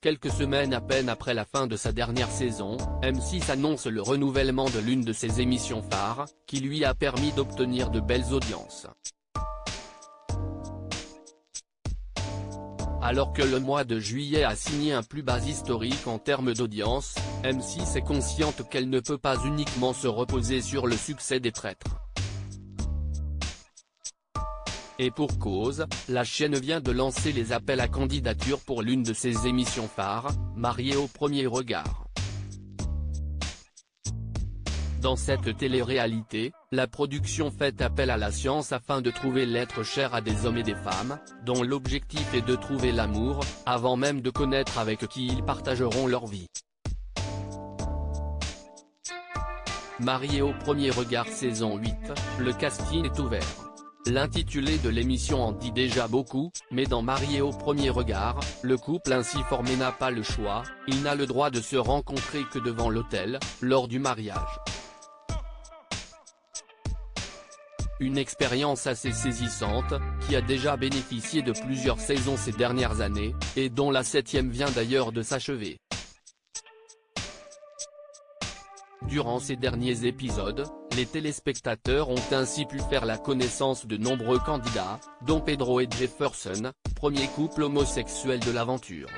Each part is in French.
Quelques semaines à peine après la fin de sa dernière saison, M6 annonce le renouvellement de l'une de ses émissions phares, qui lui a permis d'obtenir de belles audiences. Alors que le mois de juillet a signé un plus bas historique en termes d'audience, M6 est consciente qu'elle ne peut pas uniquement se reposer sur le succès des Traîtres. Et pour cause, la chaîne vient de lancer les appels à candidature pour l'une de ses émissions phares, Mariés au premier regard. Dans cette télé-réalité, la production fait appel à la science afin de trouver l'être cher à des hommes et des femmes, dont l'objectif est de trouver l'amour, avant même de connaître avec qui ils partageront leur vie. Mariés au premier regard saison 8, le casting est ouvert. L'intitulé de l'émission en dit déjà beaucoup, mais dans Mariés au premier regard, le couple ainsi formé n'a pas le choix, il n'a le droit de se rencontrer que devant l'autel, lors du mariage. Une expérience assez saisissante, qui a déjà bénéficié de plusieurs saisons ces dernières années, et dont la 7e vient d'ailleurs de s'achever. Durant ces derniers épisodes, les téléspectateurs ont ainsi pu faire la connaissance de nombreux candidats, dont Pedro et Jefferson, premier couple homosexuel de l'aventure.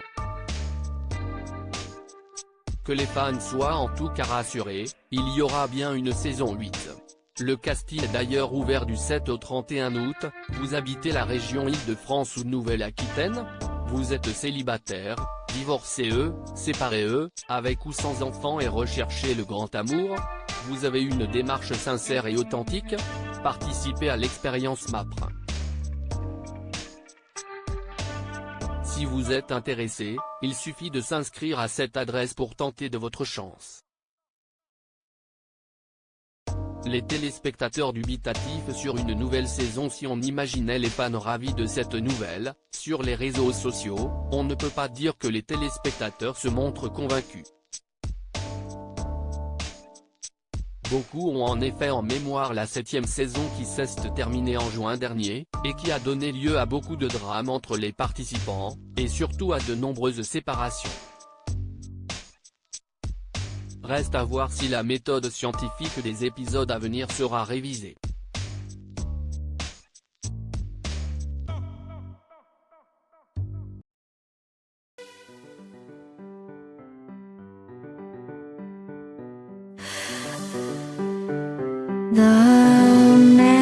Que les fans soient en tout cas rassurés, il y aura bien une saison 8. Le casting est d'ailleurs ouvert du 7 au 31 août, vous habitez la région Île-de-France ou Nouvelle-Aquitaine ? Vous êtes célibataire, divorcé séparé avec ou sans enfant et recherchez le grand amour ? Vous avez une démarche sincère et authentique ? Participez à l'expérience MAPRE. Si vous êtes intéressé, il suffit de s'inscrire à cette adresse pour tenter de votre chance. Les téléspectateurs dubitatifs sur une nouvelle saison. Si on imaginait les fans ravis de cette nouvelle, sur les réseaux sociaux, on ne peut pas dire que les téléspectateurs se montrent convaincus. Beaucoup ont en effet en mémoire la 7e saison qui s'est terminée en juin dernier, et qui a donné lieu à beaucoup de drames entre les participants, et surtout à de nombreuses séparations. Reste à voir si la méthode scientifique des épisodes à venir sera révisée. The